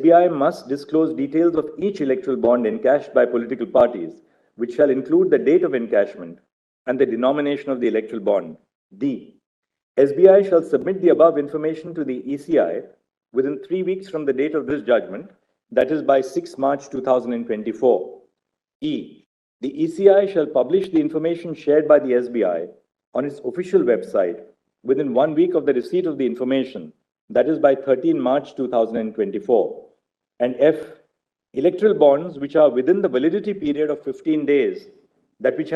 SBI must disclose details of each electoral bond encashed by political parties, which shall include the date of encashment and the denomination of the electoral bond. D. SBI shall submit the above information to the ECI within 3 weeks from the date of this judgment, that is by 6 March 2024. E. The ECI shall publish the information shared by the SBI on its official website within 1 week of the receipt of the information, that is by 13 March 2024. And F. Electoral bonds which are within the validity period of 15 days which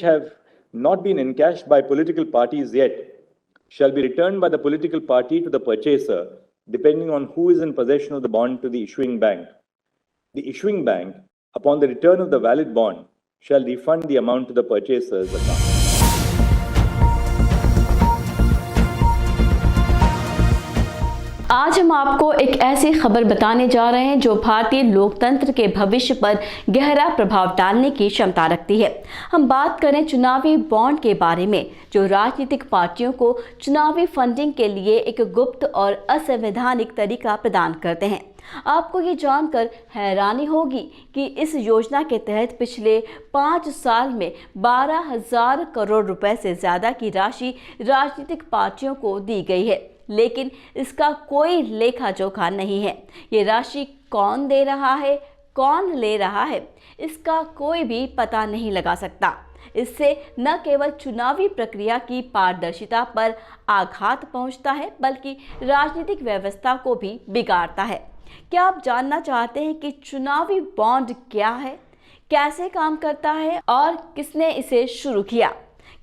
have not been encashed by political parties yet shall be returned by the political party to the purchaser, depending on who is in possession of the bond, to the issuing bank. The issuing bank, upon the return of the valid bond, shall refund the amount to the purchaser's account. आज हम आपको एक ऐसी खबर बताने जा रहे हैं जो भारतीय लोकतंत्र के भविष्य पर गहरा प्रभाव डालने की क्षमता रखती है। हम बात करें चुनावी बॉन्ड के बारे में, जो राजनीतिक पार्टियों को चुनावी फंडिंग के लिए एक गुप्त और असंवैधानिक तरीका प्रदान करते हैं। आपको ये जानकर हैरानी होगी कि इस योजना के तहत पिछले 5 साल में 12,000 करोड़ रुपए से ज़्यादा की राशि राजनीतिक पार्टियों को दी गई है, लेकिन इसका कोई लेखा जोखा नहीं है। ये राशि कौन दे रहा है, कौन ले रहा है, इसका कोई भी पता नहीं लगा सकता। इससे न केवल चुनावी प्रक्रिया की पारदर्शिता पर आघात पहुंचता है, बल्कि राजनीतिक व्यवस्था को भी बिगाड़ता है। क्या आप जानना चाहते हैं कि चुनावी बॉन्ड क्या है, कैसे काम करता है और किसने इसे शुरू किया?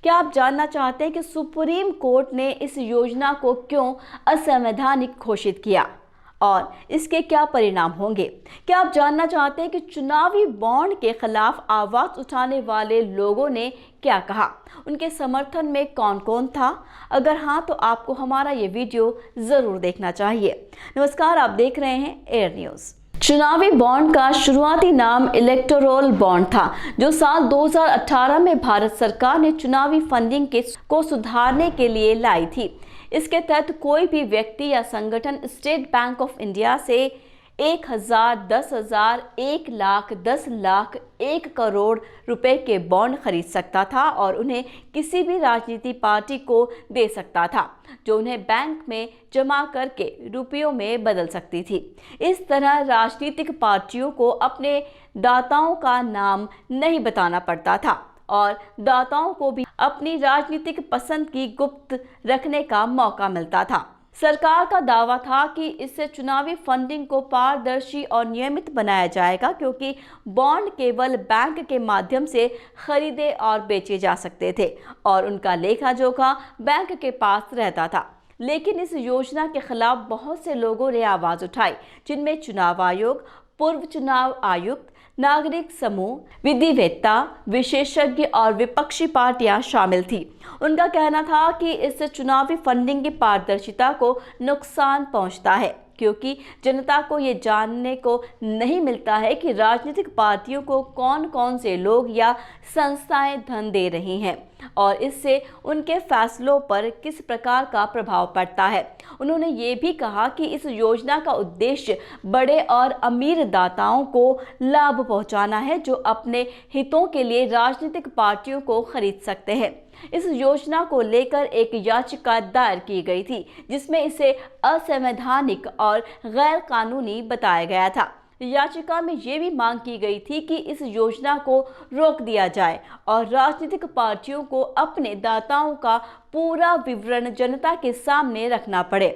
क्या आप जानना चाहते हैं कि सुप्रीम कोर्ट ने इस योजना को क्यों असंवैधानिक घोषित किया और इसके क्या परिणाम होंगे? क्या आप जानना चाहते हैं कि चुनावी बॉन्ड के खिलाफ आवाज़ उठाने वाले लोगों ने क्या कहा, उनके समर्थन में कौन कौन था? अगर हाँ, तो आपको हमारा ये वीडियो ज़रूर देखना चाहिए। नमस्कार, आप देख रहे हैं एयर न्यूज़। चुनावी बॉन्ड का शुरुआती नाम इलेक्टोरल बॉन्ड था, जो साल 2018 में भारत सरकार ने चुनावी फंडिंग को सुधारने के लिए लाई थी। इसके तहत कोई भी व्यक्ति या संगठन स्टेट बैंक ऑफ इंडिया से 1,000, 10,000, 1 लाख, 10 लाख, 1 करोड़ रुपए के बॉन्ड खरीद सकता था और उन्हें किसी भी राजनीति पार्टी को दे सकता था, जो उन्हें बैंक में जमा करके रुपयों में बदल सकती थी। इस तरह राजनीतिक पार्टियों को अपने दाताओं का नाम नहीं बताना पड़ता था और दाताओं को भी अपनी राजनीतिक पसंद की गुप्त रखने का मौका मिलता था। सरकार का दावा था कि इससे चुनावी फंडिंग को पारदर्शी और नियमित बनाया जाएगा, क्योंकि बॉन्ड केवल बैंक के माध्यम से खरीदे और बेचे जा सकते थे और उनका लेखा जोखा बैंक के पास रहता था। लेकिन इस योजना के खिलाफ बहुत से लोगों ने आवाज़ उठाई, जिनमें चुनाव आयोग, पूर्व चुनाव आयुक्त, नागरिक समूह, विधिवेत्ता, विशेषज्ञ और विपक्षी पार्टियां शामिल थी। उनका कहना था कि इससे चुनावी फंडिंग की पारदर्शिता को नुकसान पहुंचता है, क्योंकि जनता को ये जानने को नहीं मिलता है कि राजनीतिक पार्टियों को कौन कौन से लोग या संस्थाएं धन दे रही हैं और इससे उनके फैसलों पर किस प्रकार का प्रभाव पड़ता है। उन्होंने ये भी कहा कि इस योजना का उद्देश्य बड़े और अमीर दाताओं को लाभ पहुंचाना है, जो अपने हितों के लिए राजनीतिक पार्टियों को खरीद सकते हैं। इस योजना को लेकर एक याचिका दायर की गई थी, जिसमें इसे असंवैधानिक और गैर कानूनी बताया गया था। याचिका में ये भी मांग की गई थी कि इस योजना को रोक दिया जाए और राजनीतिक पार्टियों को अपने दाताओं का पूरा विवरण जनता के सामने रखना पड़े।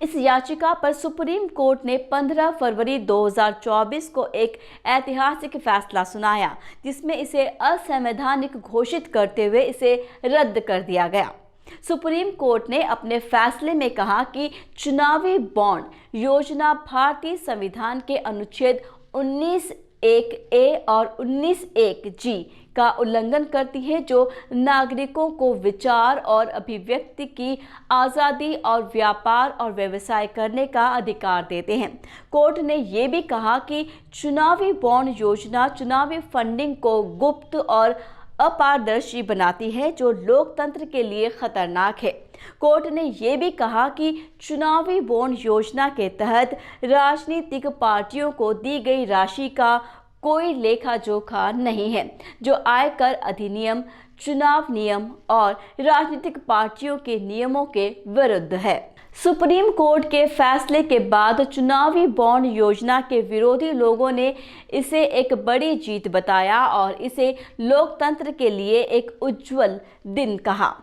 इस याचिका पर सुप्रीम कोर्ट ने 15 फरवरी 2024 को एक ऐतिहासिक फैसला सुनाया, जिसमें इसे असंवैधानिक घोषित करते हुए इसे रद्द कर दिया गया। सुप्रीम कोर्ट ने अपने फैसले में कहा कि चुनावी बॉन्ड योजना भारतीय संविधान के अनुच्छेद 19(1)(a) और 19(1)(g) का उल्लंघन करती है, जो नागरिकों को विचार और अभिव्यक्ति की आज़ादी और व्यापार और व्यवसाय करने का अधिकार देते हैं। कोर्ट ने ये भी कहा कि चुनावी बॉन्ड योजना चुनावी फंडिंग को गुप्त और अपारदर्शी बनाती है जो लोकतंत्र के लिए खतरनाक है। कोर्ट ने यह भी कहा कि चुनावी बॉन्ड योजना के तहत राजनीतिक पार्टियों को दी गई राशि का कोई लेखा जोखा नहीं है, जो आयकर अधिनियम, चुनाव नियम और राजनीतिक पार्टियों के नियमों के विरुद्ध है। सुप्रीम कोर्ट के फैसले के बाद चुनावी बॉन्ड योजना के विरोधी लोगों ने इसे एक बड़ी जीत बताया और इसे लोकतंत्र के लिए एक उज्जवल दिन कहा।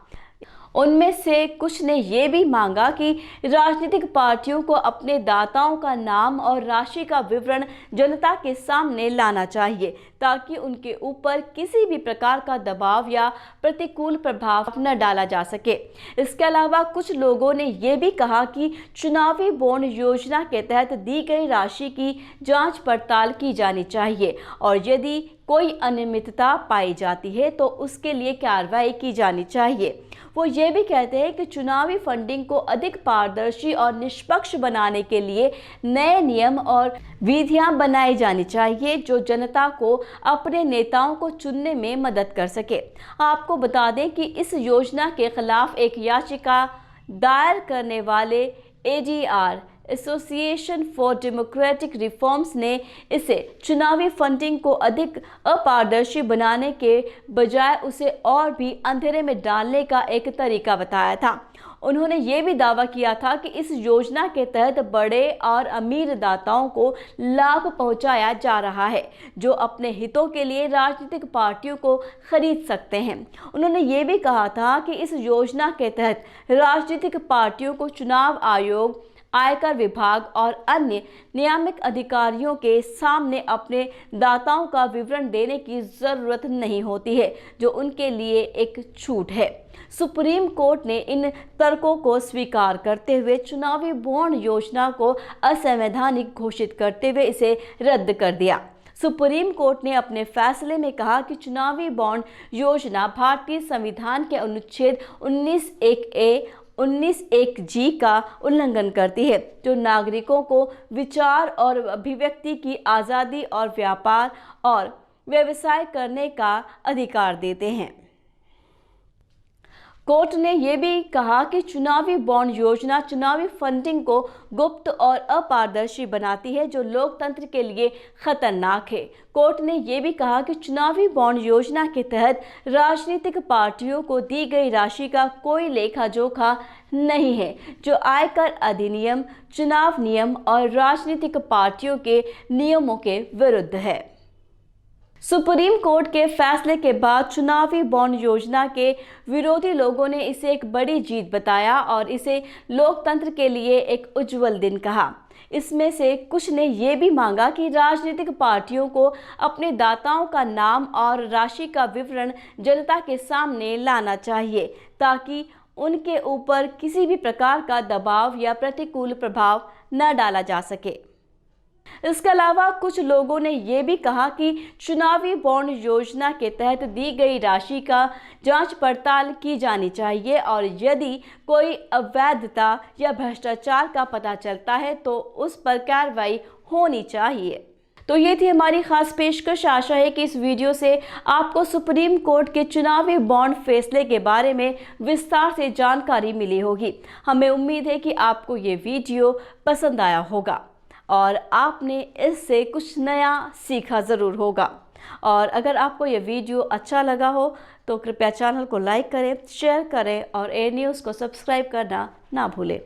उनमें से कुछ ने यह भी मांगा कि राजनीतिक पार्टियों को अपने दाताओं का नाम और राशि का विवरण जनता के सामने लाना चाहिए, ताकि उनके ऊपर किसी भी प्रकार का दबाव या प्रतिकूल प्रभाव न डाला जा सके। इसके अलावा कुछ लोगों ने यह भी कहा कि चुनावी बॉन्ड योजना के तहत दी गई राशि की जांच पड़ताल की जानी चाहिए और यदि कोई अनियमितता पाई जाती है तो उसके लिए कार्रवाई की जानी चाहिए। वो ये भी कहते हैं कि चुनावी फंडिंग को अधिक पारदर्शी और निष्पक्ष बनाने के लिए नए नियम और विधियां बनाई जानी चाहिए जो जनता को अपने नेताओं को चुनने में मदद कर सके। आपको बता दें कि इस योजना के खिलाफ एक याचिका दायर करने वाले ADR association for democratic reforms ने इसे चुनावी फंडिंग को अधिक अपारदर्शी बनाने के बजाय उसे और भी अंधेरे में डालने का एक तरीका बताया था। उन्होंने ये भी दावा किया था कि इस योजना के तहत बड़े और अमीर दाताओं को लाभ पहुंचाया जा रहा है, जो अपने हितों के लिए राजनीतिक पार्टियों को खरीद सकते हैं। उन्होंने ये भी कहा था कि इस योजना के तहत राजनीतिक पार्टियों को चुनाव आयोग, आयकर विभाग और अन्य नियामक अधिकारियों के सामने अपने दाताओं का विवरण देने की जरूरत नहीं होती है, जो उनके लिए एक छूट है। सुप्रीम कोर्ट ने इन तर्कों को स्वीकार करते हुए चुनावी बॉन्ड योजना को असंवैधानिक घोषित करते हुए इसे रद्द कर दिया। सुप्रीम कोर्ट ने अपने फैसले में कहा कि चुनावी बॉन्ड योजना भारतीय संविधान के अनुच्छेद 19(1)(a), 19(1)(g) का उल्लंघन करती है, जो नागरिकों को विचार और अभिव्यक्ति की आज़ादी और व्यापार और व्यवसाय करने का अधिकार देते हैं। कोर्ट ने यह भी कहा कि चुनावी बॉन्ड योजना चुनावी फंडिंग को गुप्त और अपारदर्शी बनाती है, जो लोकतंत्र के लिए खतरनाक है। कोर्ट ने यह भी कहा कि चुनावी बॉन्ड योजना के तहत राजनीतिक पार्टियों को दी गई राशि का कोई लेखा जोखा नहीं है, जो आयकर अधिनियम, चुनाव नियम और राजनीतिक पार्टियों के नियमों के विरुद्ध है। सुप्रीम कोर्ट के फैसले के बाद चुनावी बॉन्ड योजना के विरोधी लोगों ने इसे एक बड़ी जीत बताया और इसे लोकतंत्र के लिए एक उज्जवल दिन कहा। इसमें से कुछ ने यह भी मांगा कि राजनीतिक पार्टियों को अपने दाताओं का नाम और राशि का विवरण जनता के सामने लाना चाहिए, ताकि उनके ऊपर किसी भी प्रकार का दबाव या प्रतिकूल प्रभाव न डाला जा सके। इसके अलावा कुछ लोगों ने यह भी कहा कि चुनावी बॉन्ड योजना के तहत दी गई राशि का जांच पड़ताल की जानी चाहिए और यदि कोई अवैधता या भ्रष्टाचार का पता चलता है तो उस पर कार्रवाई होनी चाहिए। तो ये थी हमारी खास पेशकश। आशा है कि इस वीडियो से आपको सुप्रीम कोर्ट के चुनावी बॉन्ड फैसले के बारे में विस्तार से जानकारी मिली होगी। हमें उम्मीद है कि आपको ये वीडियो पसंद आया होगा और आपने इससे कुछ नया सीखा ज़रूर होगा। और अगर आपको ये वीडियो अच्छा लगा हो तो कृपया चैनल को लाइक करें, शेयर करें और ए न्यूज़ को सब्सक्राइब करना ना भूलें।